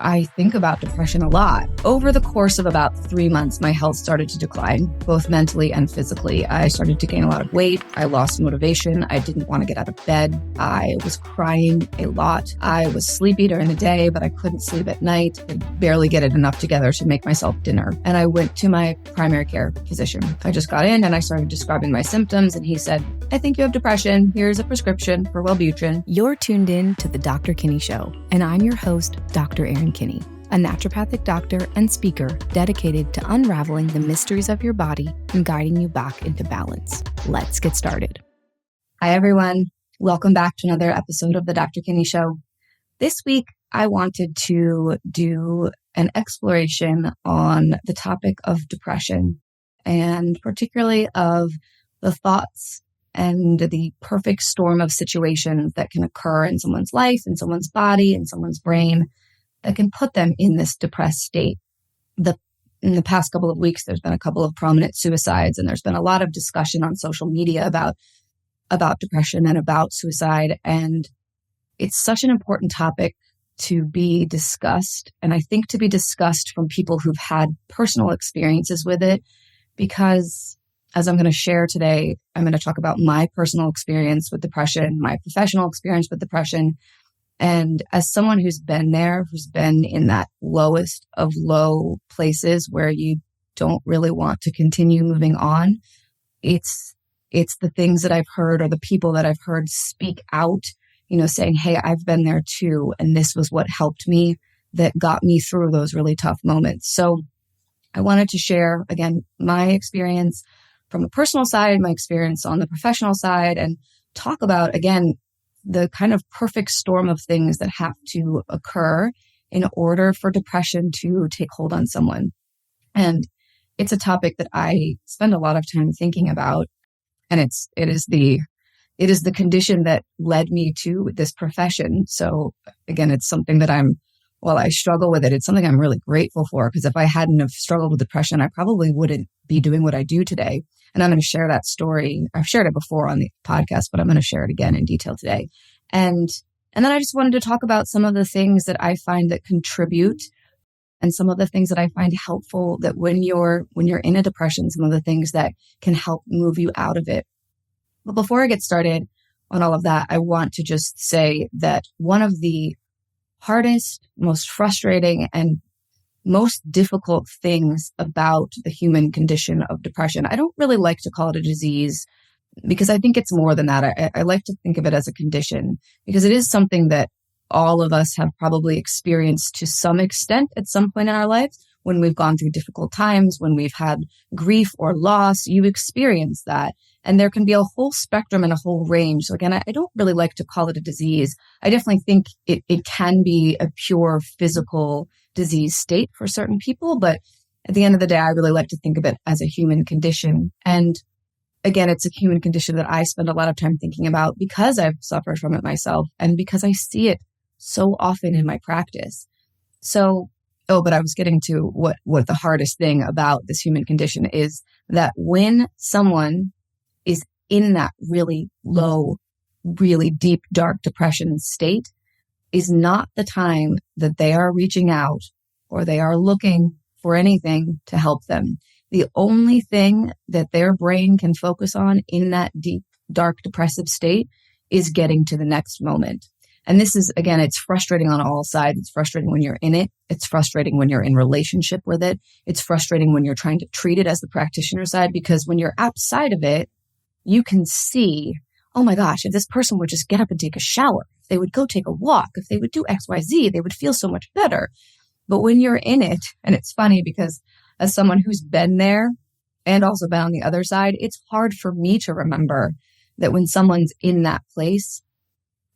I think about depression a lot. Over the course of about 3 months, my health started to decline, both mentally and physically. I started to gain a lot of weight. I lost motivation. I didn't want to get out of bed. I was crying a lot. I was sleepy during the day, but I couldn't sleep at night. I could barely get it enough together to make myself dinner. And I went to my primary care physician. I just got in and I started describing my symptoms, and he said, I think you have depression. Here's a prescription for Wellbutrin. You're tuned in to the Dr. Kinney Show, and I'm your host, Dr. Erin Kinney, a naturopathic doctor and speaker dedicated to unraveling the mysteries of your body and guiding you back into balance. Let's get started. Hi, everyone. Welcome back to another episode of the Dr. Kinney Show. This week, I wanted to do an exploration on the topic of depression, and particularly of the thoughts and the perfect storm of situations that can occur in someone's life, in someone's body, in someone's brain, that can put them in this depressed state. In the past couple of weeks, there's been a couple of prominent suicides, and there's been a lot of discussion on social media about depression and about suicide. And it's such an important topic to be discussed, and I think to be discussed from people who've had personal experiences with it, because as I'm going to share today, I'm going to talk about my personal experience with depression, my professional experience with depression. And as someone who's been there, who's been in that lowest of low places where you don't really want to continue moving on, it's the things that I've heard, or the people that I've heard speak out, saying, hey, I've been there too. And this was what helped me, that got me through those really tough moments. So I wanted to share, again, my experience from a personal side, my experience on the professional side, and talk about, again, the kind of perfect storm of things that have to occur in order for depression to take hold on someone. And it's a topic that I spend a lot of time thinking about. And it is the condition that led me to this profession. So again, it's something that while I struggle with it, it's something I'm really grateful for, because if I hadn't have struggled with depression, I probably wouldn't be doing what I do today. And I'm going to share that story. I've shared it before on the podcast, but I'm going to share it again in detail today. And then I just wanted to talk about some of the things that I find that contribute, and some of the things that I find helpful, that when you're in a depression, some of the things that can help move you out of it. But before I get started on all of that, I want to just say that one of the hardest, most frustrating, and most difficult things about the human condition of depression, I don't really like to call it a disease, because I think it's more than that. I like to think of it as a condition, because it is something that all of us have probably experienced to some extent at some point in our lives. When we've gone through difficult times, when we've had grief or loss, you experience that. And there can be a whole spectrum and a whole range. So again, I don't really like to call it a disease. I definitely think it can be a pure physical disease state for certain people. But at the end of the day, I really like to think of it as a human condition. And again, it's a human condition that I spend a lot of time thinking about, because I've suffered from it myself, and because I see it so often in my practice. But I was getting to what the hardest thing about this human condition is, that when someone is in that really low, really deep, dark depression state, is not the time that they are reaching out or they are looking for anything to help them. The only thing that their brain can focus on in that deep, dark, depressive state is getting to the next moment. And this is, again, it's frustrating on all sides. It's frustrating when you're in it. It's frustrating when you're in relationship with it. It's frustrating when you're trying to treat it as the practitioner side, because when you're outside of it, you can see, oh my gosh, if this person would just get up and take a shower, if they would go take a walk, if they would do X, Y, Z, they would feel so much better. But when you're in it, and it's funny because as someone who's been there and also been on the other side, it's hard for me to remember that when someone's in that place,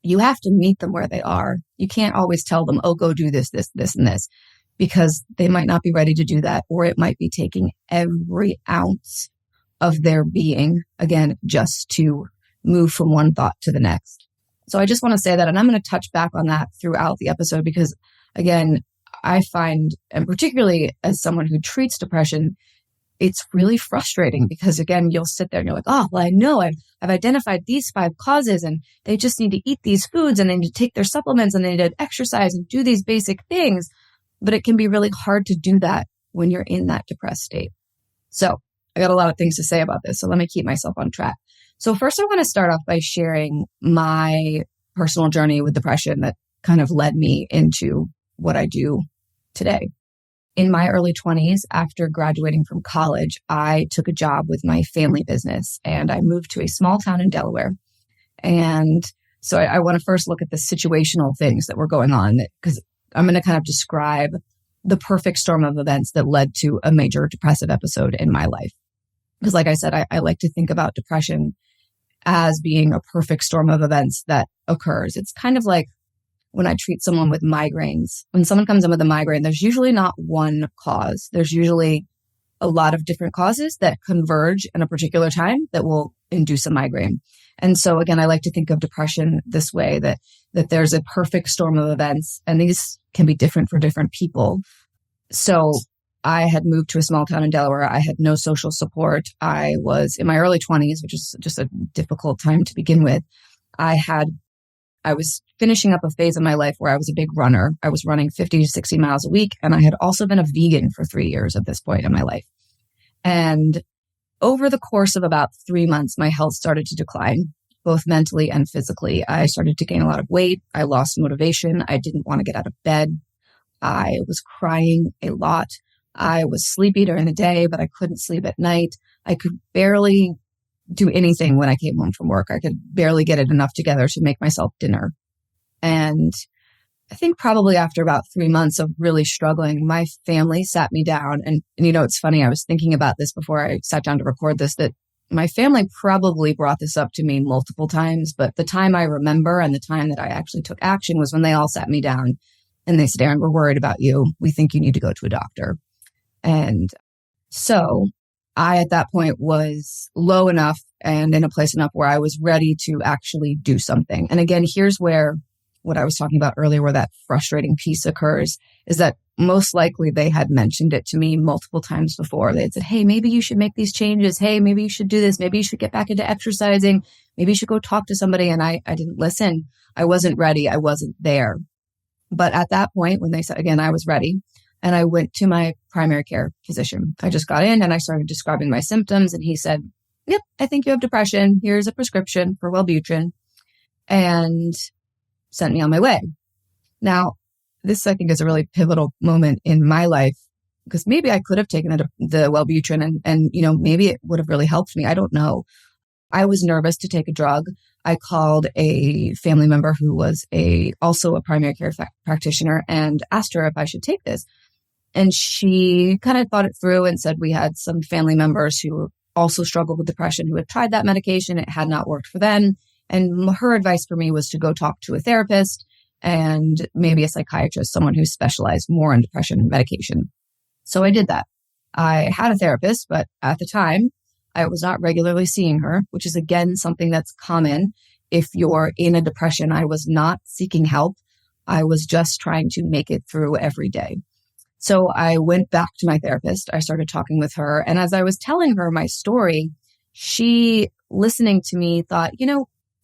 you have to meet them where they are. You can't always tell them, oh, go do this, this, this, and this, because they might not be ready to do that, or it might be taking every ounce of their being, again, just to move from one thought to the next. So I just want to say that, and I'm going to touch back on that throughout the episode, because again, I find, and particularly as someone who treats depression, it's really frustrating, because again, you'll sit there and you're like, oh, well, I know I've identified these 5 causes, and they just need to eat these foods, and they need to take their supplements, and they need to exercise and do these basic things. but it can be really hard to do that when you're in that depressed state. So I got a lot of things to say about this, so let me keep myself on track. So first, I want to start off by sharing my personal journey with depression that kind of led me into what I do today. In my early 20s, after graduating from college, I took a job with my family business and I moved to a small town in Delaware. And so I want to first look at the situational things that were going on, because I'm going to kind of describe the perfect storm of events that led to a major depressive episode in my life. Because like I said, I like to think about depression as being a perfect storm of events that occurs. It's kind of like when I treat someone with migraines. When someone comes in with a migraine, there's usually not one cause. There's usually a lot of different causes that converge in a particular time that will induce a migraine. And so again, I like to think of depression this way, that there's a perfect storm of events, and these can be different for different people. So I had moved to a small town in Delaware. I had no social support. I was in my early 20s, which is just a difficult time to begin with. I was finishing up a phase of my life where I was a big runner. I was running 50 to 60 miles a week. And I had also been a vegan for 3 years at this point in my life. And over the course of about 3 months, my health started to decline, both mentally and physically. I started to gain a lot of weight. I lost motivation. I didn't want to get out of bed. I was crying a lot. I was sleepy during the day, but I couldn't sleep at night. I could barely do anything when I came home from work. I could barely get it enough together to make myself dinner. And I think probably after about 3 months of really struggling, my family sat me down. And it's funny, I was thinking about this before I sat down to record this, that my family probably brought this up to me multiple times. But the time I remember and the time that I actually took action was when they all sat me down and they said, "Erin, we're worried about you. We think you need to go to a doctor." And so I, at that point, was low enough and in a place enough where I was ready to actually do something. And again, here's where what I was talking about earlier, where that frustrating piece occurs, is that most likely they had mentioned it to me multiple times before. They had said, "Hey, maybe you should make these changes. Hey, maybe you should do this. Maybe you should get back into exercising. Maybe you should go talk to somebody." And I didn't listen. I wasn't ready. I wasn't there. But at that point, when they said, again, I was ready. And I went to my primary care physician. I just got in and I started describing my symptoms. And he said, "Yep, I think you have depression. Here's a prescription for Wellbutrin," and sent me on my way. Now, this, I think, is a really pivotal moment in my life, because maybe I could have taken the Wellbutrin and maybe it would have really helped me. I don't know. I was nervous to take a drug. I called a family member who was also a primary care practitioner and asked her if I should take this. And she kind of thought it through and said we had some family members who also struggled with depression who had tried that medication. It had not worked for them. And her advice for me was to go talk to a therapist and maybe a psychiatrist, someone who specialized more in depression medication. So I did that. I had a therapist, but at the time, I was not regularly seeing her, which is, again, something that's common if you're in a depression. I was not seeking help. I was just trying to make it through every day. So I went back to my therapist. I started talking with her. And as I was telling her my story, she, listening to me, thought,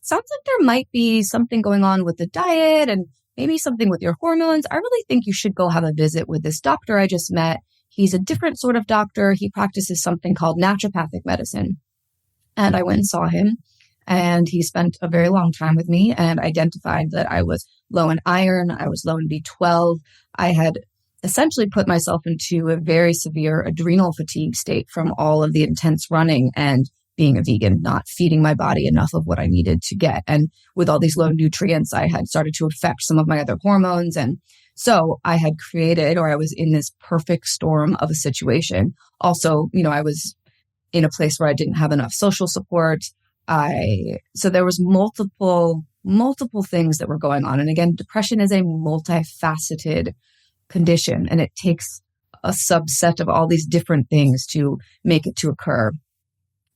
sounds like there might be something going on with the diet and maybe something with your hormones. I really think you should go have a visit with this doctor I just met. He's a different sort of doctor. He practices something called naturopathic medicine. And I went and saw him. And he spent a very long time with me and identified that I was low in iron. I was low in B12. I had essentially put myself into a very severe adrenal fatigue state from all of the intense running and being a vegan, not feeding my body enough of what I needed to get. And with all these low nutrients, I had started to affect some of my other hormones. And so I had created, or I was in this perfect storm of a situation. Also, I was in a place where I didn't have enough social support. So there was multiple things that were going on. And again, depression is a multifaceted condition, and it takes a subset of all these different things to make it to occur.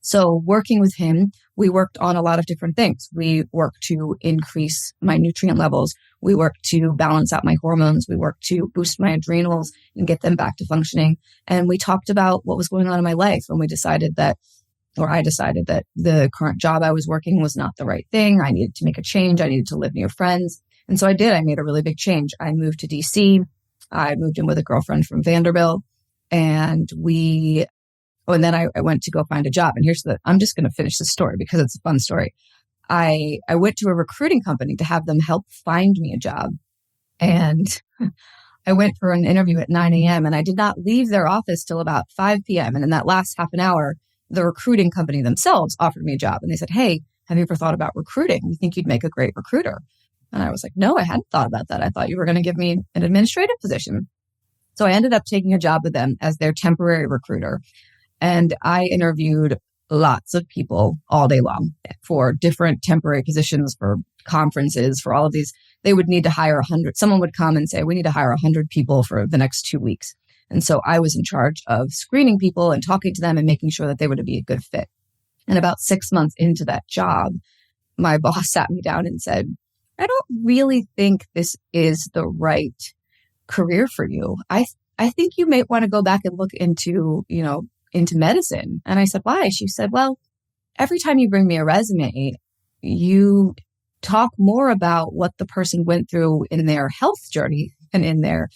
So working with him, we worked on a lot of different things. We worked to increase my nutrient levels. We worked to balance out my hormones. We worked to boost my adrenals and get them back to functioning. And we talked about what was going on in my life. And I decided that the current job I was working was not the right thing. I needed to make a change. I needed to live near friends. And so I did. I made a really big change. I moved to DC. I moved in with a girlfriend from Vanderbilt, and then I went to go find a job. And I'm just going to finish the story because it's a fun story. I went to a recruiting company to have them help find me a job. And I went for an interview at 9 a.m. and I did not leave their office till about 5 p.m. And in that last half an hour, the recruiting company themselves offered me a job. And they said, "Hey, have you ever thought about recruiting? We think you'd make a great recruiter." And I was like, "No, I hadn't thought about that. I thought you were going to give me an administrative position." So I ended up taking a job with them as their temporary recruiter. And I interviewed lots of people all day long for different temporary positions, for conferences, for all of these. They would need to hire 100. Someone would come and say, "We need to hire 100 people for the next 2 weeks." And so I was in charge of screening people and talking to them and making sure that they would be a good fit. And about 6 months into that job, my boss sat me down and said, "I don't really think this is the right career for you. I think you may want to go back and look into medicine." And I said, "Why?" She said, "Well, every time you bring me a resume, you talk more about what the person went through in their health journey and in their,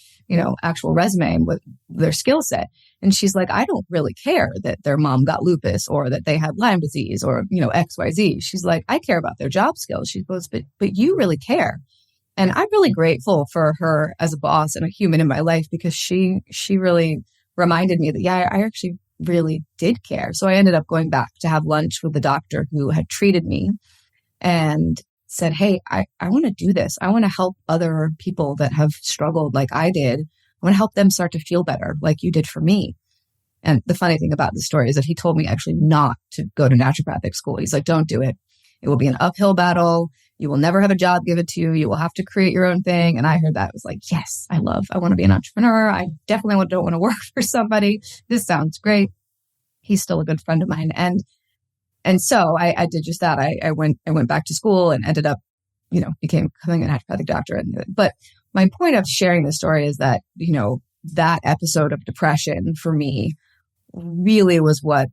actual resume and with their skill set." And she's like, "I don't really care that their mom got lupus or that they had Lyme disease or, XYZ. She's like, "I care about their job skills." She goes, but you really care." And I'm really grateful for her as a boss and a human in my life because she really reminded me that, yeah, I actually really did care. So I ended up going back to have lunch with the doctor who had treated me and said, "Hey, I want to do this. I want to help other people that have struggled like I did. I want to help them start to feel better like you did for me." And the funny thing about the story is that he told me actually not to go to naturopathic school. He's like, "Don't do it. It will be an uphill battle. You will never have a job given to you. You will have to create your own thing." And I heard that. I was like, yes, I want to be an entrepreneur. I definitely don't want to work for somebody. This sounds great. He's still a good friend of mine. And so I did just that. I went back to school and ended up, becoming a naturopathic doctor. But my point of sharing this story is that, that episode of depression for me really was what,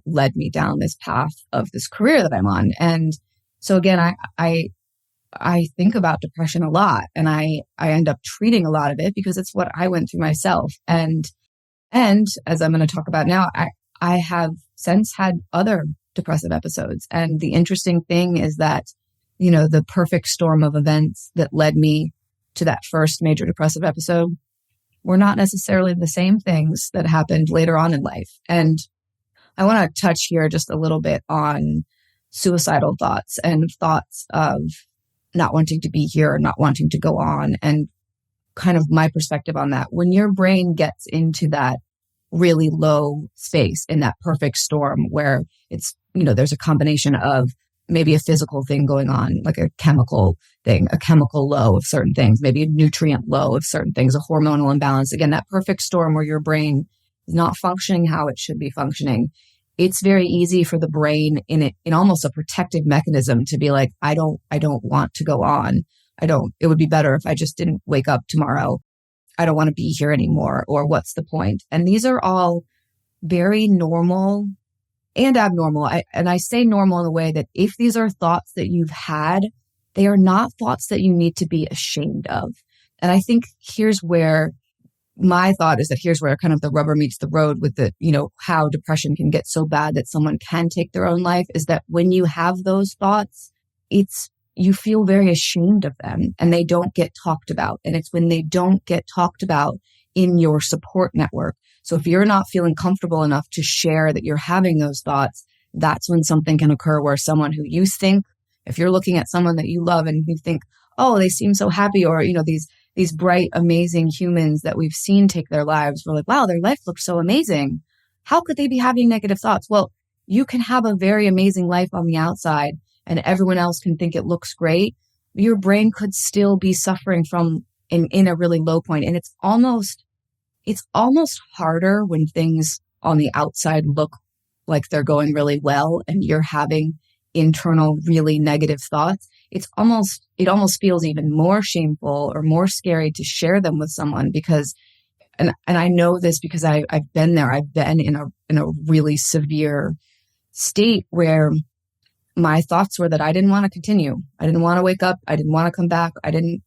led me down this path of this career that I'm on. And so again, I think about depression a lot, and I end up treating a lot of it because it's what I went through myself. And as I'm going to talk about now, I have since had other depressive episodes. And the interesting thing is that, the perfect storm of events that led me to that first major depressive episode were not necessarily the same things that happened later on in life. And I want to touch here just a little bit on suicidal thoughts and thoughts of not wanting to be here, not wanting to go on, and kind of my perspective on that. When your brain gets into that really low space in that perfect storm where it's, there's a combination of maybe a physical thing going on, like a chemical thing, a chemical low of certain things, maybe a nutrient low of certain things, a hormonal imbalance. Again, that perfect storm where your brain is not functioning how it should be functioning. It's very easy for the brain in almost a protective mechanism to be like, I don't want to go on. It would be better if I just didn't wake up tomorrow. I don't want to be here anymore, or what's the point? And these are all very normal and abnormal. I say normal in a way that if these are thoughts that you've had, they are not thoughts that you need to be ashamed of. And I think here's where my thought is that here's where kind of the rubber meets the road with the, how depression can get so bad that someone can take their own life, is that when you have those thoughts, you feel very ashamed of them and they don't get talked about. And it's when they don't get talked about in your support network. So if you're not feeling comfortable enough to share that you're having those thoughts, that's when something can occur where someone who you think, if you're looking at someone that you love and you think, oh, they seem so happy, or, these bright, amazing humans that we've seen take their lives, we're like, wow, their life looks so amazing. How could they be having negative thoughts? Well, you can have a very amazing life on the outside and everyone else can think it looks great. Your brain could still be suffering from in a really low point. And it's almost harder when things on the outside look like they're going really well and you're having internal, really negative thoughts. It almost feels even more shameful or more scary to share them with someone because, and I know this because I've been there. I've been in a really severe state where my thoughts were that I didn't want to continue. I didn't want to wake up. I didn't want to come back. I didn't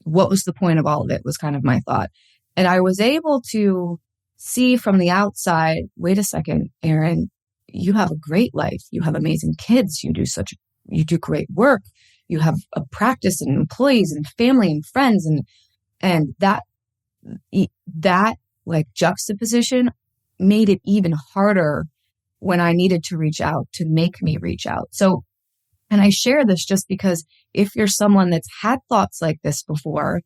what was the point of all of it was kind of my thought. And I was able to see from the outside, wait a second, Erin, you have a great life. You have amazing kids. You do great work. You have a practice and employees and family and friends. And that like juxtaposition made it even harder when I needed to reach out to make me reach out. So, and I share this just because if you're someone that's had thoughts like this before,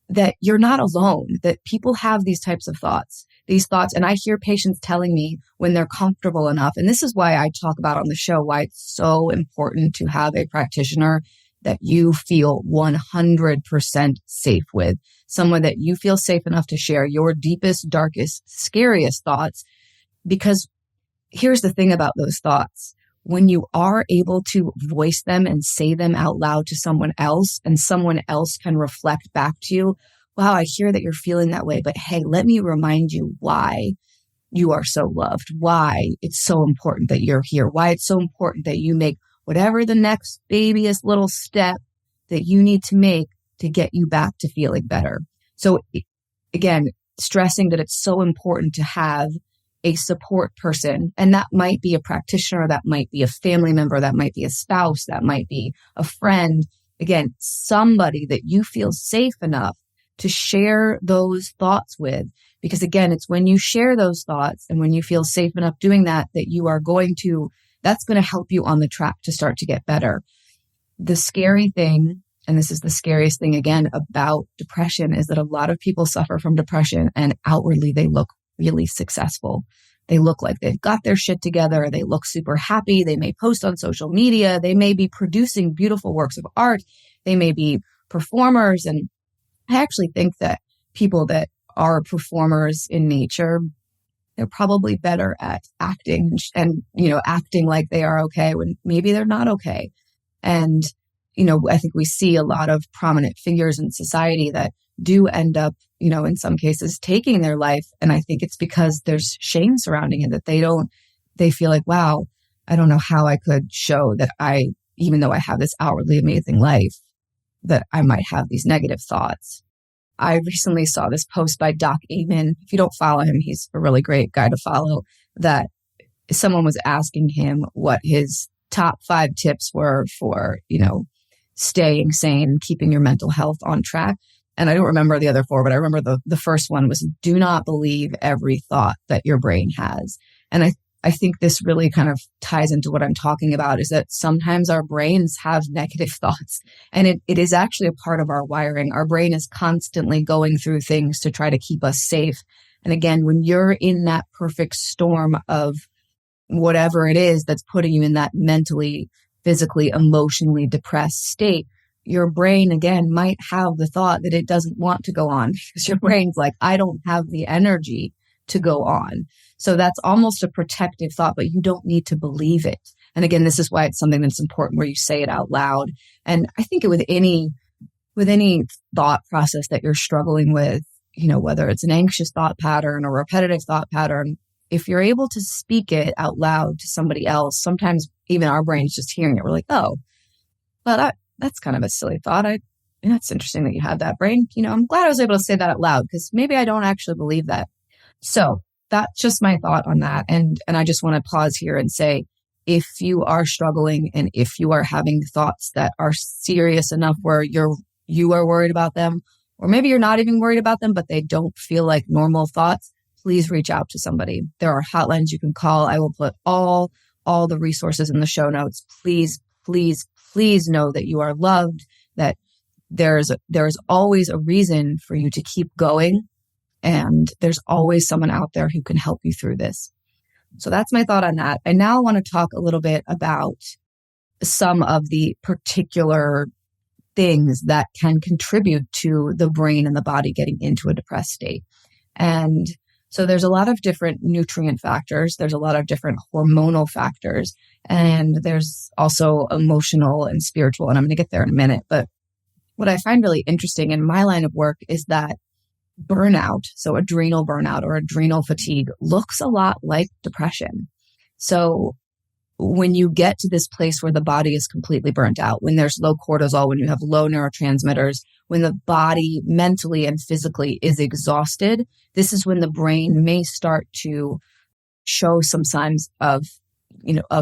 that you're not alone, that people have these types of thoughts, and I hear patients telling me when they're comfortable enough. And this is why I talk about on the show, why it's so important to have a practitioner that you feel 100% safe with, someone that you feel safe enough to share your deepest, darkest, scariest thoughts. Because here's the thing about those thoughts. When you are able to voice them and say them out loud to someone else, and someone else can reflect back to you, wow, I hear that you're feeling that way, but hey, let me remind you why you are so loved, why it's so important that you're here, why it's so important that you make whatever the next babyest little step that you need to make to get you back to feeling better. So again, stressing that it's so important to have a support person. And that might be a practitioner, that might be a family member, that might be a spouse, that might be a friend. Again, somebody that you feel safe enough to share those thoughts with. Because again, it's when you share those thoughts and when you feel safe enough doing that, that's going to help you on the track to start to get better. The scary thing, and this is the scariest thing again about depression, is that a lot of people suffer from depression and outwardly they look really successful. They look like they've got their shit together. They look super happy. They may post on social media. They may be producing beautiful works of art. They may be performers. And I actually think that people that are performers in nature, they're probably better at acting and, acting like they are okay when maybe they're not okay. And, I think we see a lot of prominent figures in society that do end up, in some cases taking their life. And I think it's because there's shame surrounding it, that they feel like, wow, I don't know how I could show that even though I have this outwardly amazing life, that I might have these negative thoughts. I recently saw this post by Doc Amen. If you don't follow him, he's a really great guy to follow, that someone was asking him what his top 5 tips were for, staying sane and keeping your mental health on track. And I don't remember the other 4, but I remember the first one was, do not believe every thought that your brain has. And I think this really kind of ties into what I'm talking about, is that sometimes our brains have negative thoughts, and it is actually a part of our wiring. Our brain is constantly going through things to try to keep us safe. And again, when you're in that perfect storm of whatever it is that's putting you in that mentally, physically, emotionally depressed state, your brain, again, might have the thought that it doesn't want to go on, because your brain's like, I don't have the energy to go on. So that's almost a protective thought, but you don't need to believe it. And again, this is why it's something that's important where you say it out loud. And I think with any thought process that you're struggling with, whether it's an anxious thought pattern or repetitive thought pattern, if you're able to speak it out loud to somebody else, sometimes even our brains just hearing it, we're like, oh, well, that's kind of a silly thought. That's interesting that you have that, brain. I'm glad I was able to say that out loud, because maybe I don't actually believe that. So that's just my thought on that. And I just want to pause here and say, if you are struggling and if you are having thoughts that are serious enough where you are worried about them, or maybe you're not even worried about them, but they don't feel like normal thoughts, please reach out to somebody. There are hotlines you can call. I will put all the resources in the show notes. Please, please, please know that you are loved, that there's always a reason for you to keep going. And there's always someone out there who can help you through this. So that's my thought on that. I now want to talk a little bit about some of the particular things that can contribute to the brain and the body getting into a depressed state. And so there's a lot of different nutrient factors. There's a lot of different hormonal factors. And there's also emotional and spiritual. And I'm going to get there in a minute. But what I find really interesting in my line of work is that burnout, so adrenal burnout or adrenal fatigue, looks a lot like depression. So when you get to this place where the body is completely burnt out, when there's low cortisol, when you have low neurotransmitters, when the body mentally and physically is exhausted, this is when the brain may start to show some signs of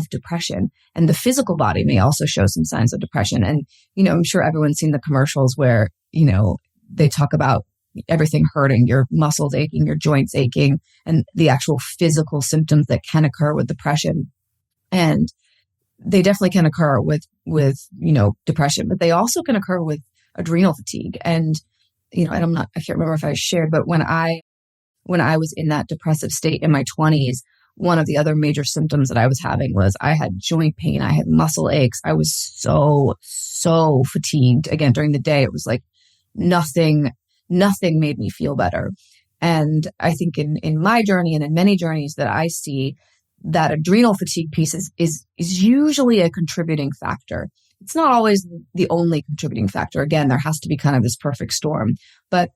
depression. And the physical body may also show some signs of depression. And, I'm sure everyone's seen the commercials where, they talk about everything hurting, your muscles aching, your joints aching, and the actual physical symptoms that can occur with depression. And they definitely can occur with depression, but they also can occur with adrenal fatigue. And, I can't remember if I shared, but when I was in that depressive state in my 20s, one of the other major symptoms that I was having was I had joint pain. I had muscle aches. I was so fatigued. Again, during the day, it was like nothing made me feel better. And I think in my journey and in many journeys that I see, that adrenal fatigue piece is usually a contributing factor. It's not always the only contributing factor. Again, there has to be kind of this perfect storm, but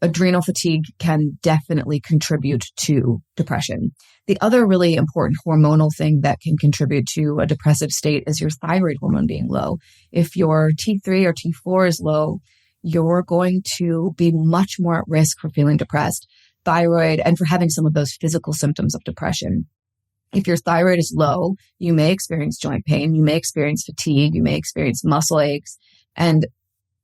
adrenal fatigue can definitely contribute to depression. The other really important hormonal thing that can contribute to a depressive state is your thyroid hormone being low. If your T3 or T4 is low, you're going to be much more at risk for feeling depressed, thyroid, and for having some of those physical symptoms of depression. If your thyroid is low, you may experience joint pain, you may experience fatigue, you may experience muscle aches, and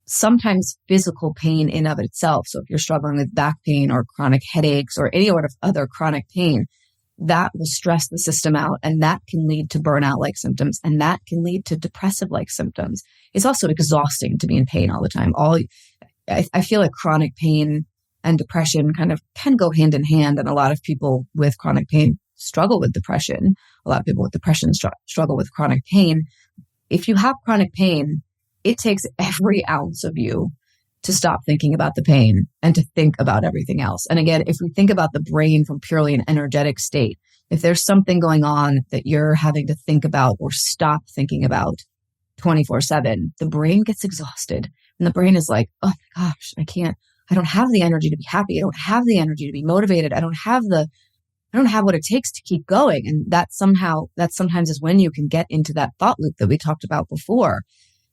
sometimes physical pain in of itself. So if you're struggling with back pain or chronic headaches or any sort of other chronic pain, that will stress the system out, and that can lead to burnout-like symptoms, and that can lead to depressive-like symptoms. It's also exhausting to be in pain all the time. I feel like chronic pain and depression kind of can go hand in hand, and a lot of people with chronic pain struggle with depression. A lot of people with depression struggle with chronic pain. If you have chronic pain, it takes every ounce of you to stop thinking about the pain and to think about everything else. And again, if we think about the brain from purely an energetic state, if there's something going on that you're having to think about or stop thinking about 24/7, the brain gets exhausted. And the brain is like, oh my gosh, I don't have the energy to be happy. I don't have the energy to be motivated. I don't have what it takes to keep going. And that sometimes is when you can get into that thought loop that we talked about before,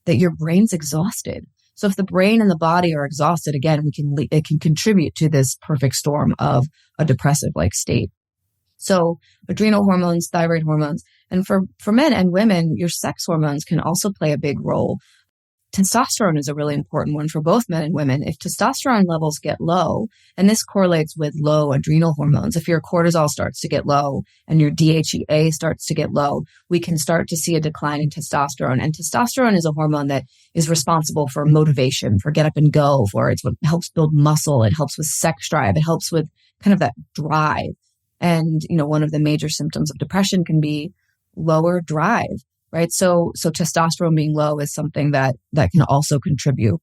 that your brain's exhausted. So if the brain and the body are exhausted, again, it can contribute to this perfect storm of a depressive-like state. So adrenal hormones, thyroid hormones, and for men and women, your sex hormones can also play a big role. Testosterone is a really important one for both men and women. If testosterone levels get low, and this correlates with low adrenal hormones, if your cortisol starts to get low and your DHEA starts to get low, we can start to see a decline in testosterone. And testosterone is a hormone that is responsible for motivation, for get up and go, it's what helps build muscle. It helps with sex drive. It helps with kind of that drive. And, one of the major symptoms of depression can be lower drive. Right. So testosterone being low is something that can also contribute.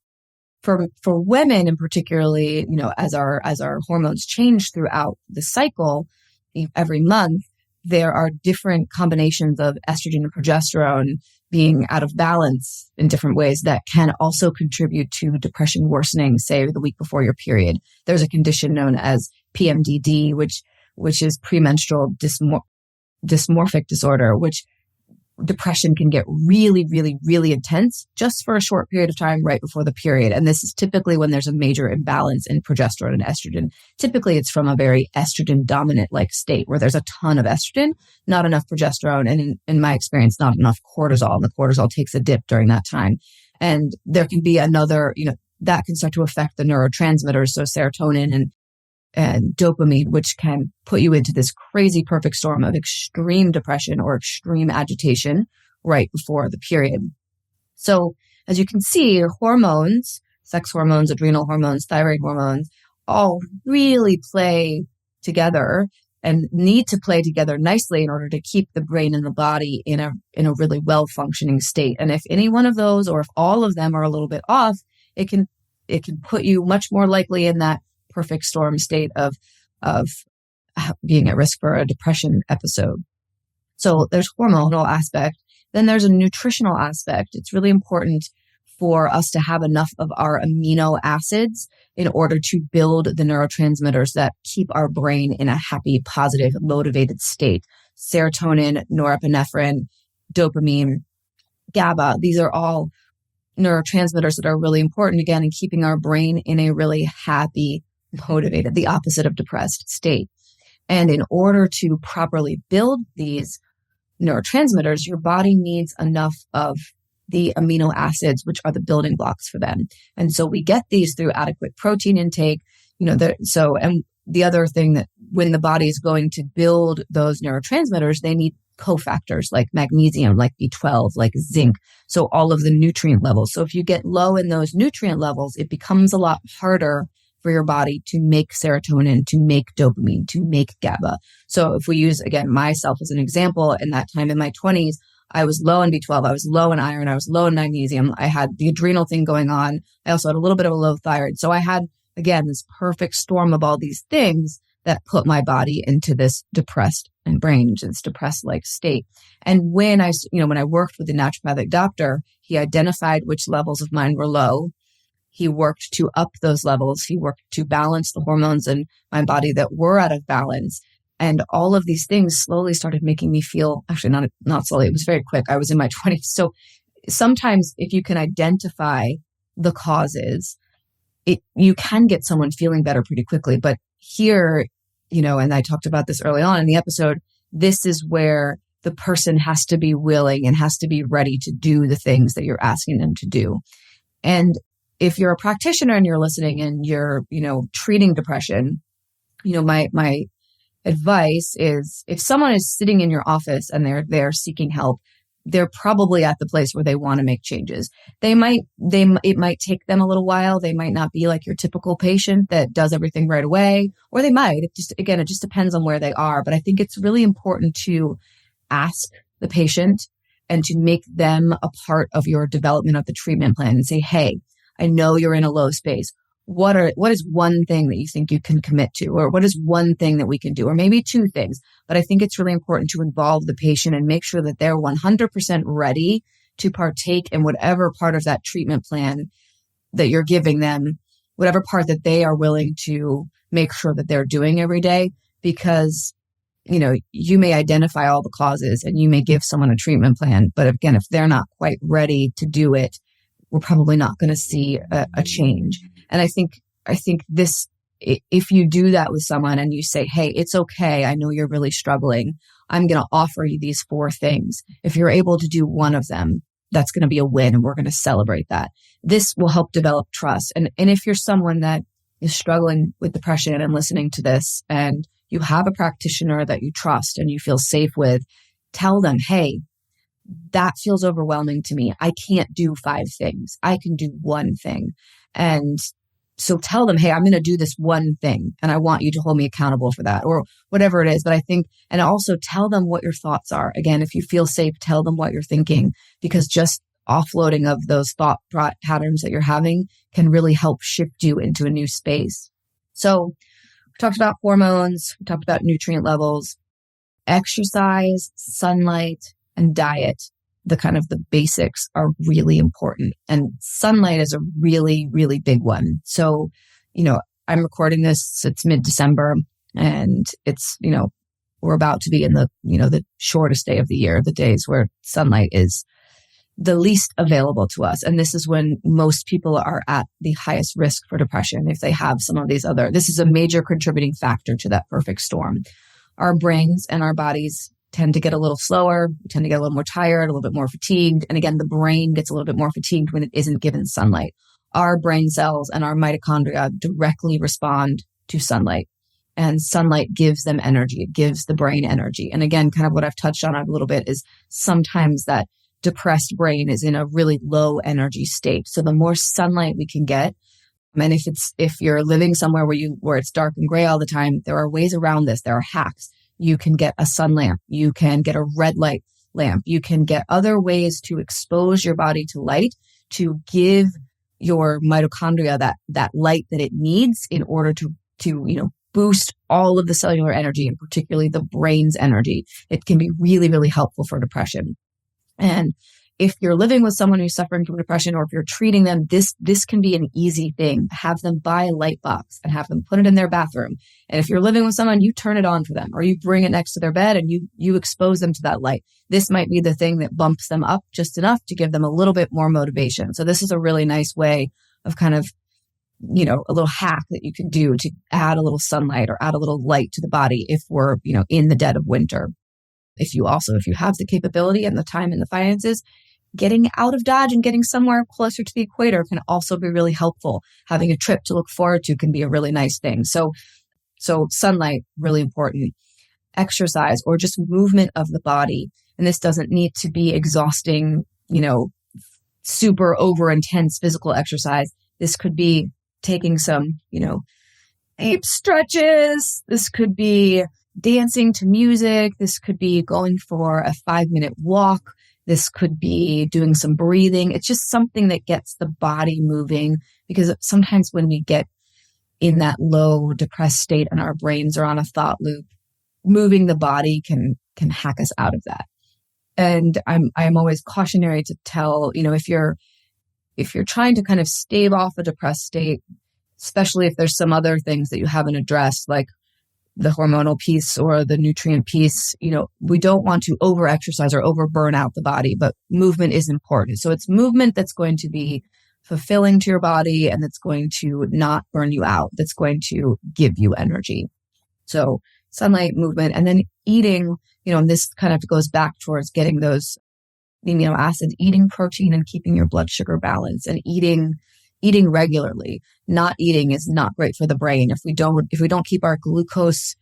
For women, and particularly, as our hormones change throughout the cycle, every month, there are different combinations of estrogen and progesterone being out of balance in different ways that can also contribute to depression worsening, say the week before your period. There's a condition known as PMDD, which is premenstrual dysmorphic disorder, which depression can get really, really, really intense just for a short period of time right before the period. And this is typically when there's a major imbalance in progesterone and estrogen. Typically, it's from a very estrogen dominant like state where there's a ton of estrogen, not enough progesterone, and in my experience, not enough cortisol. And the cortisol takes a dip during that time. And there can be another, that can start to affect the neurotransmitters, so serotonin and dopamine, which can put you into this crazy perfect storm of extreme depression or extreme agitation right before the period. So as you can see, your hormones, sex hormones, adrenal hormones, thyroid hormones, all really play together and need to play together nicely in order to keep the brain and the body in a really well-functioning state. And if any one of those, or if all of them are a little bit off, it can put you much more likely in that perfect storm state of being at risk for a depression episode. So there's hormonal aspect. Then there's a nutritional aspect. It's really important for us to have enough of our amino acids in order to build the neurotransmitters that keep our brain in a happy, positive, motivated state. serotonin, norepinephrine, dopamine, GABA. These are all neurotransmitters that are really important, again, in keeping our brain in a really happy, motivated, the opposite of depressed state. And in order to properly build these neurotransmitters, your body needs enough of the amino acids, which are the building blocks for them. And so we get these through adequate protein intake, and the other thing that when the body is going to build those neurotransmitters, they need cofactors like magnesium, like B12, like zinc. So all of the nutrient levels. So if you get low in those nutrient levels, it becomes a lot harder for your body to make serotonin, to make dopamine, to make GABA. So if we use, again, myself as an example, in that time in my 20s, I was low in B12, I was low in iron, I was low in magnesium, I had the adrenal thing going on. I also had a little bit of a low thyroid. So I had, again, this perfect storm of all these things that put my body into this depressed and brain, into this depressed like state. And when I worked with the naturopathic doctor, he identified which levels of mine were low. He worked to up those levels. He worked to balance the hormones in my body that were out of balance. And all of these things slowly started making me feel, actually not slowly, it was very quick. I was in my 20s. So sometimes if you can identify the causes, you can get someone feeling better pretty quickly. But here, and I talked about this early on in the episode, this is where the person has to be willing and has to be ready to do the things that you're asking them to do. And if you're a practitioner and you're listening and you're, treating depression, my advice is if someone is sitting in your office and they're seeking help, they're probably at the place where they want to make changes. It might take them a little while. They might not be like your typical patient that does everything right away, or they might. It just depends on where they are. But I think it's really important to ask the patient and to make them a part of your development of the treatment plan and say, hey, I know you're in a low space. What is one thing that you think you can commit to? Or what is one thing that we can do? Or maybe two things. But I think it's really important to involve the patient and make sure that they're 100% ready to partake in whatever part of that treatment plan that you're giving them, whatever part that they are willing to make sure that they're doing every day. Because, you may identify all the causes and you may give someone a treatment plan. But again, if they're not quite ready to do it, we're probably not going to see a change. And I think this, if you do that with someone and you say, hey, it's okay, I know you're really struggling, I'm going to offer you these 4 things. If you're able to do one of them, that's going to be a win and we're going to celebrate that. This will help develop trust. And if you're someone that is struggling with depression and listening to this and you have a practitioner that you trust and you feel safe with, tell them, hey, that feels overwhelming to me. I can't do 5 things. I can do 1 thing. And so tell them, hey, I'm going to do this 1 thing and I want you to hold me accountable for that or whatever it is. But I think, and also tell them what your thoughts are. Again, if you feel safe, tell them what you're thinking, because just offloading of those thought patterns that you're having can really help shift you into a new space. So we talked about hormones, we talked about nutrient levels, exercise, sunlight, and diet. The basics are really important. And sunlight is a really, really big one. So, I'm recording this, it's mid-December and it's, we're about to be in the shortest day of the year, the days where sunlight is the least available to us. And this is when most people are at the highest risk for depression. If they have some of these this is a major contributing factor to that perfect storm. Our brains and our bodies tend to get a little slower, tend to get a little more tired, a little bit more fatigued. And again, the brain gets a little bit more fatigued when it isn't given sunlight. Our brain cells and our mitochondria directly respond to sunlight, and sunlight gives them energy. It gives the brain energy. And again, kind of what I've touched on a little bit is sometimes that depressed brain is in a really low energy state. So the more sunlight we can get, and if you're living somewhere where it's dark and gray all the time, there are ways around this. There are hacks. You can get a sun lamp. You can get a red light lamp. You can get other ways to expose your body to light to give your mitochondria that light that it needs in order to boost all of the cellular energy and particularly the brain's energy. It can be really, really helpful for depression. And if you're living with someone who's suffering from depression, or if you're treating them, this can be an easy thing. Have them buy a light box and have them put it in their bathroom. And if you're living with someone, you turn it on for them, or you bring it next to their bed and you expose them to that light. This might be the thing that bumps them up just enough to give them a little bit more motivation. So this is a really nice way of kind of, a little hack that you can do to add a little sunlight or add a little light to the body if we're, in the dead of winter. If you have the capability and the time and the finances, getting out of Dodge and getting somewhere closer to the equator can also be really helpful. Having a trip to look forward to can be a really nice thing. So sunlight, really important. Exercise or just movement of the body. And this doesn't need to be exhausting, super over intense physical exercise. This could be taking some, ape stretches. This could be dancing to music. This could be going for a 5-minute walk. This could be doing some breathing. It's just something that gets the body moving, because sometimes when we get in that low depressed state and our brains are on a thought loop, moving the body can hack us out of that. And I'm always cautionary to tell, if you're trying to kind of stave off a depressed state, especially if there's some other things that you haven't addressed, like the hormonal piece or the nutrient piece, we don't want to over exercise or over burn out the body, but movement is important. So it's movement that's going to be fulfilling to your body and that's going to not burn you out, that's going to give you energy. So sunlight, movement, and then eating, and this kind of goes back towards getting those amino acids, eating protein and keeping your blood sugar balanced, and eating regularly. Not eating is not great for the brain. If we don't keep our glucose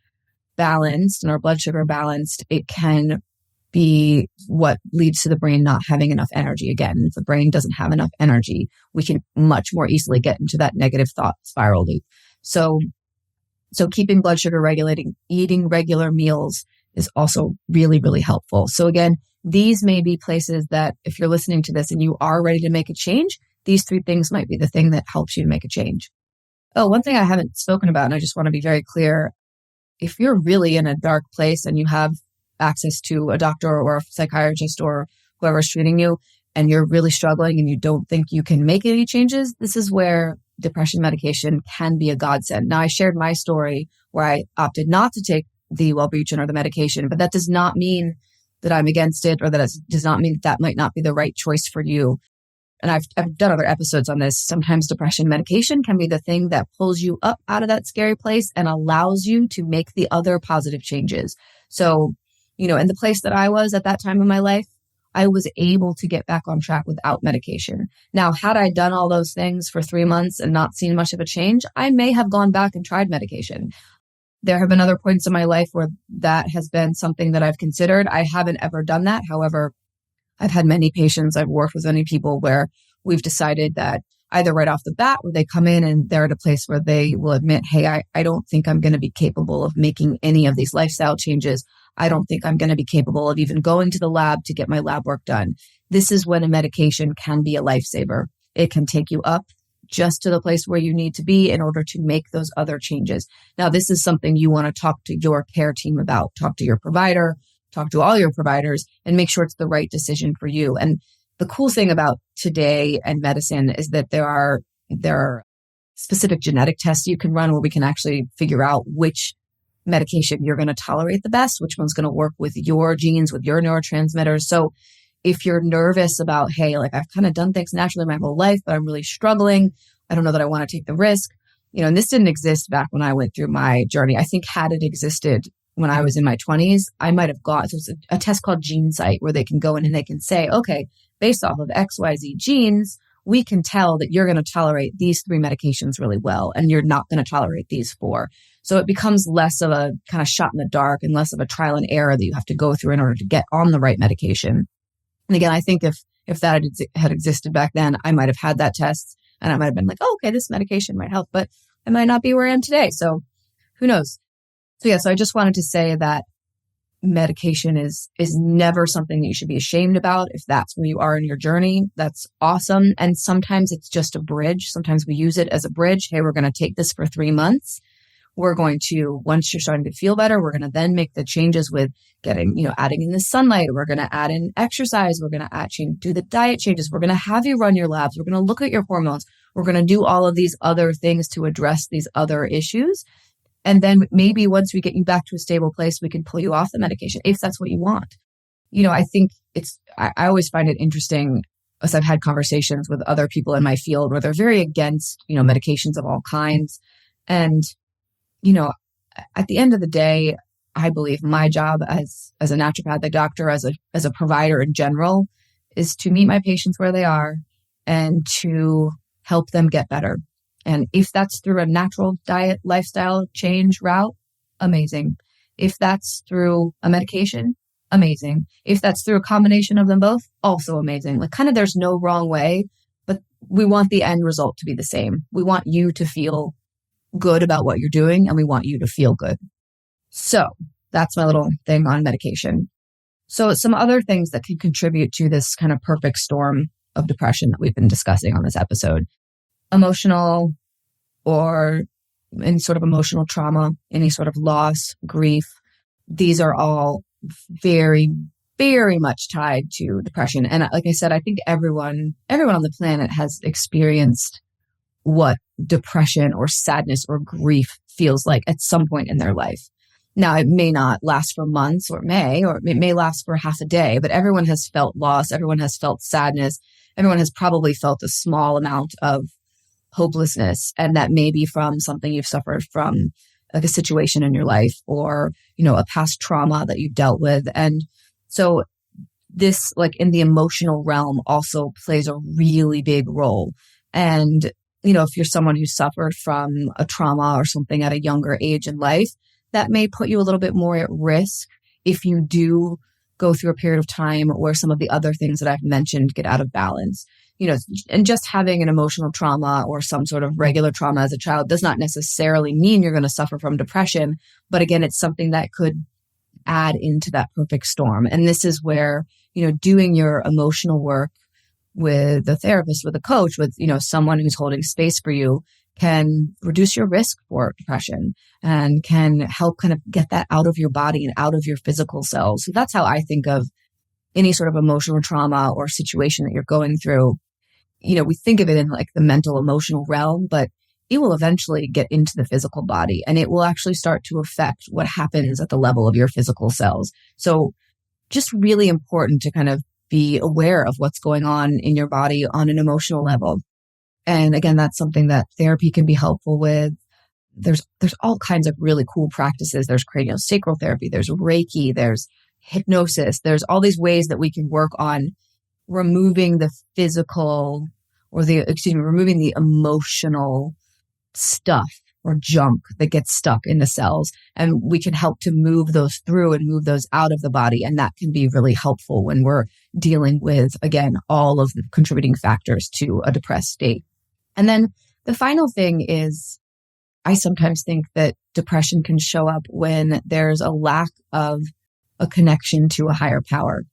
balanced and our blood sugar balanced, it can be what leads to the brain not having enough energy. Again, if the brain doesn't have enough energy, we can much more easily get into that negative thought spiral loop. So keeping blood sugar regulating, eating regular meals is also really, really helpful. So again, these may be places that if you're listening to this and you are ready to make a change, these 3 things might be the thing that helps you to make a change. Oh, one thing I haven't spoken about, and I just want to be very clear, if you're really in a dark place and you have access to a doctor or a psychiatrist or whoever's treating you, and you're really struggling and you don't think you can make any changes, this is where depression medication can be a godsend. Now, I shared my story where I opted not to take the Wellbutrin or the medication, but that does not mean that I'm against it, or that it does not mean that might not be the right choice for you. And I've done other episodes on this. Sometimes depression medication can be the thing that pulls you up out of that scary place and allows you to make the other positive changes. So, in the place that I was at that time in my life, I was able to get back on track without medication. Now, had I done all those things for 3 months and not seen much of a change, I may have gone back and tried medication. There have been other points in my life where that has been something that I've considered. I haven't ever done that. However, I've had many patients, I've worked with many people where we've decided that either right off the bat, where they come in and they're at a place where they will admit, hey, I don't think I'm going to be capable of making any of these lifestyle changes. I don't think I'm going to be capable of even going to the lab to get my lab work done. This is when a medication can be a lifesaver. It can take you up just to the place where you need to be in order to make those other changes. Now, this is something you want to talk to your care team about. Talk to your provider, talk to all your providers, and make sure it's the right decision for you. And the cool thing about today and medicine is that there are specific genetic tests you can run where we can actually figure out which medication you're going to tolerate the best, which one's going to work with your genes, with your neurotransmitters. So if you're nervous about, hey, like I've kind of done things naturally my whole life, but I'm really struggling, I don't know that I want to take the risk, and this didn't exist back when I went through my journey. I think had it existed when I was in my 20s, I might have got, there's a test called GeneSight where they can go in and they can say, okay, based off of XYZ genes, we can tell that you're going to tolerate these 3 medications really well, and you're not going to tolerate these 4. So it becomes less of a kind of shot in the dark and less of a trial and error that you have to go through in order to get on the right medication. And again, I think if that had existed back then, I might have had that test and I might have been like, oh, okay, this medication might help, but I might not be where I am today. So who knows? So I just wanted to say that medication is never something that you should be ashamed about. If that's where you are in your journey, that's awesome. And sometimes it's just a bridge. Sometimes we use it as a bridge. Hey, we're going to take this for 3 months. we're going to, once you're starting to feel better, we're going to then make the changes with getting, adding in the sunlight. We're going to add in exercise. We're going to do the diet changes. We're going to have you run your labs. We're going to look at your hormones. We're going to do all of these other things to address these other issues. And then maybe once we get you back to a stable place, we can pull you off the medication if that's what you want. I think I always find it interesting as I've had conversations with other people in my field where they're very against, medications of all kinds. And, at the end of the day, I believe my job as a naturopathic doctor, as a provider in general, is to meet my patients where they are and to help them get better. And if that's through a natural diet, lifestyle change route, amazing. If that's through a medication, amazing. If that's through a combination of them both, also amazing. Like there's no wrong way, but we want the end result to be the same. We want you to feel good about what you're doing, and we want you to feel good. So that's my little thing on medication. So some other things that can contribute to this kind of perfect storm of depression that we've been discussing on this episode: emotional or any sort of emotional trauma, any sort of loss, grief. These are all very, very much tied to depression. And like I said, I think everyone on the planet has experienced what depression or sadness or grief feels like at some point in their life. Now, it may not last for months, or it may last for half a day, but everyone has felt loss. Everyone has felt sadness. Everyone has probably felt a small amount of hopelessness. And that may be from something you've suffered from, like a situation in your life, or, a past trauma that you've dealt with. And so this, like in the emotional realm, also plays a really big role. And, if you're someone who suffered from a trauma or something at a younger age in life, that may put you a little bit more at risk if you do go through a period of time where some of the other things that I've mentioned get out of balance. And just having an emotional trauma or some sort of regular trauma as a child does not necessarily mean you're going to suffer from depression. But again, it's something that could add into that perfect storm. And this is where, doing your emotional work with a therapist, with a coach, with, someone who's holding space for you, can reduce your risk for depression and can help kind of get that out of your body and out of your physical cells. So that's how I think of any sort of emotional trauma or situation that you're going through. We think of it in like the mental, emotional realm, but it will eventually get into the physical body, and it will actually start to affect what happens at the level of your physical cells. So just really important to kind of be aware of what's going on in your body on an emotional level. And again, that's something that therapy can be helpful with. There's all kinds of really cool practices. There's craniosacral therapy, there's Reiki, there's hypnosis. There's all these ways that we can work on removing the physical removing the emotional stuff or junk that gets stuck in the cells. And we can help to move those through and move those out of the body. And that can be really helpful when we're dealing with, again, all of the contributing factors to a depressed state. And then the final thing is, I sometimes think that depression can show up when there's a lack of a connection to a higher power,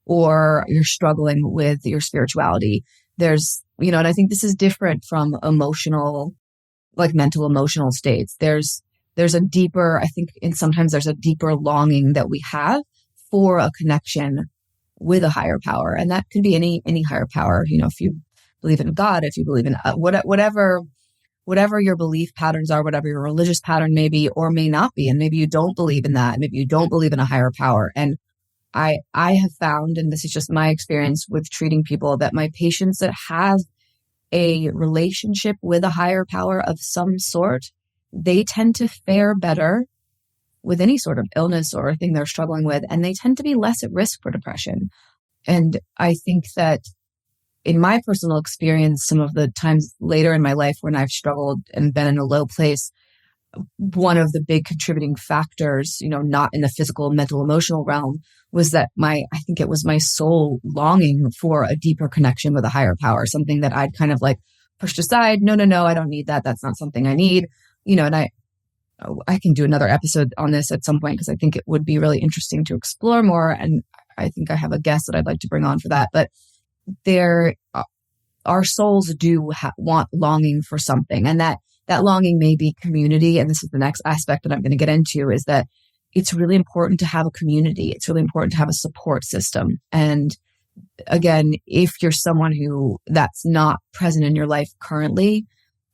or you're struggling with your spirituality. There's, and I think this is different from emotional, like mental emotional states. There's a deeper, I think, and sometimes there's a deeper longing that we have for a connection with a higher power. And that could be any higher power. If you believe in God, if you believe in whatever your belief patterns are, whatever your religious pattern may be or may not be. And maybe you don't believe in that. Maybe you don't believe in a higher power. And I have found, and this is just my experience with treating people, that my patients that have a relationship with a higher power of some sort, they tend to fare better with any sort of illness or thing they're struggling with, and they tend to be less at risk for depression. And I think that in my personal experience, some of the times later in my life when I've struggled and been in a low place, one of the big contributing factors, not in the physical, mental, emotional realm, was that I think it was my soul longing for a deeper connection with a higher power, something that I'd kind of like pushed aside. No, I don't need that. That's not something I need. And I can do another episode on this at some point because I think it would be really interesting to explore more. And I think I have a guest that I'd like to bring on for that. But our souls do want longing for something. And that that longing may be community. And this is the next aspect that I'm going to get into, is that it's really important to have a community. It's really important to have a support system. And again, if you're someone who that's not present in your life currently,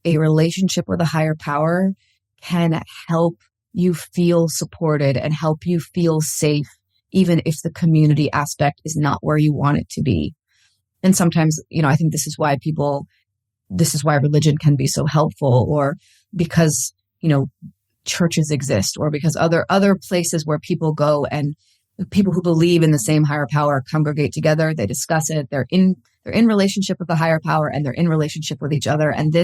a relationship with a higher power can help you feel supported and help you feel safe, even if the community aspect is not where you want it to be. And sometimes, I think this is why religion can be so helpful, or because, churches exist, or because other places where people go and people who believe in the same higher power congregate together. They discuss it. They're in relationship with the higher power, and they're in relationship with each other. And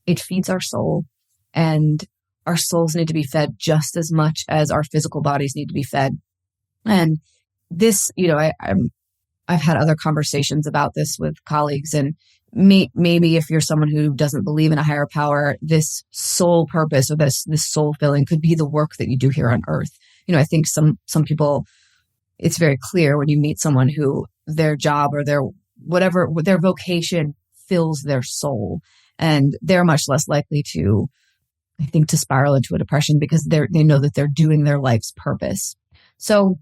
it feeds our soul, and our souls need to be fed just as much as our physical bodies need to be fed. And this, I've had other conversations about this with colleagues, and maybe if you're someone who doesn't believe in a higher power, this soul purpose or this soul filling could be the work that you do here on earth. I think some people, it's very clear when you meet someone who their job or their vocation fills their soul, and they're much less likely to spiral into a depression because they know that they're doing their life's purpose. So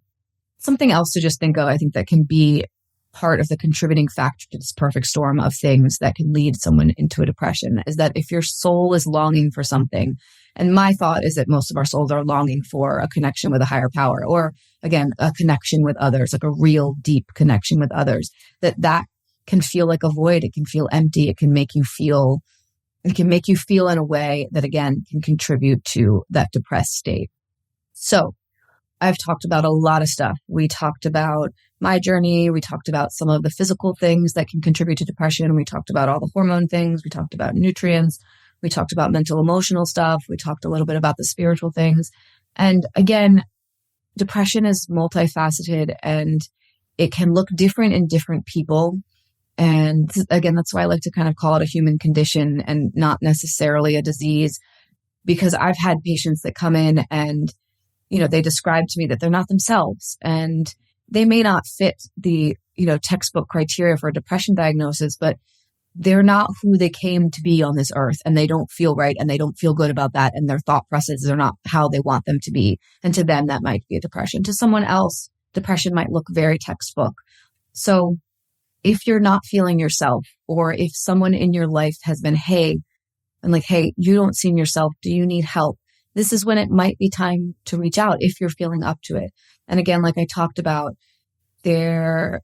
something else to just think of, I think that can be part of the contributing factor to this perfect storm of things that can lead someone into a depression, is that if your soul is longing for something, and my thought is that most of our souls are longing for a connection with a higher power, or again, a connection with others, like a real deep connection with others, that can feel like a void. It can feel empty. It can make you feel in a way that, again, can contribute to that depressed state. So I've talked about a lot of stuff. We talked about my journey. We talked about some of the physical things that can contribute to depression. We talked about all the hormone things. We talked about nutrients. We talked about mental, emotional stuff. We talked a little bit about the spiritual things. And again, depression is multifaceted, and it can look different in different people. And again, that's why I like to kind of call it a human condition and not necessarily a disease, because I've had patients that come in and, they describe to me that they're not themselves, and they may not fit the, textbook criteria for a depression diagnosis, but they're not who they came to be on this earth, and they don't feel right, and they don't feel good about that. And their thought processes are not how they want them to be. And to them, that might be a depression. To someone else, depression might look very textbook. So if you're not feeling yourself, or if someone in your life has been, hey, you don't seem yourself. Do you need help? This is when it might be time to reach out if you're feeling up to it. And again, like I talked about, a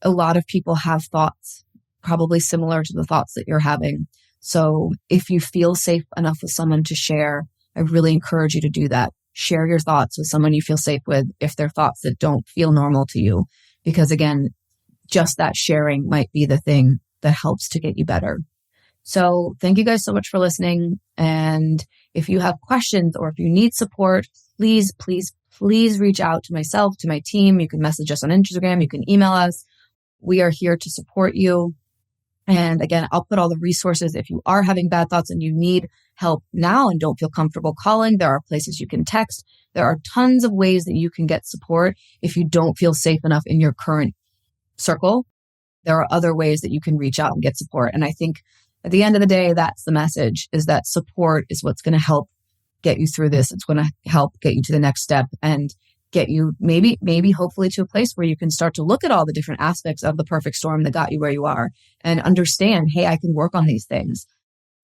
lot of people have thoughts probably similar to the thoughts that you're having. So if you feel safe enough with someone to share, I really encourage you to do that. Share your thoughts with someone you feel safe with if they're thoughts that don't feel normal to you. Because again, just that sharing might be the thing that helps to get you better. So thank you guys so much for listening. And if you have questions or if you need support, please reach out to myself, to my team. You can message us on Instagram. You can email us. We are here to support you. And again, I'll put all the resources. If you are having bad thoughts and you need help now and don't feel comfortable calling, there are places you can text. There are tons of ways that you can get support if you don't feel safe enough in your current circle. There are other ways that you can reach out and get support. And I think at the end of the day, that's the message, is that support is what's going to help get you through this. It's going to help get you to the next step and get you maybe hopefully to a place where you can start to look at all the different aspects of the perfect storm that got you where you are and understand, hey, I can work on these things.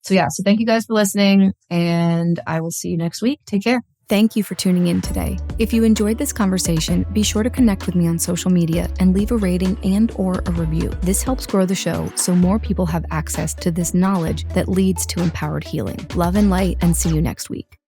So thank you guys for listening, and I will see you next week. Take care. Thank you for tuning in today. If you enjoyed this conversation, be sure to connect with me on social media and leave a rating and/or a review. This helps grow the show so more people have access to this knowledge that leads to empowered healing. Love and light, and see you next week.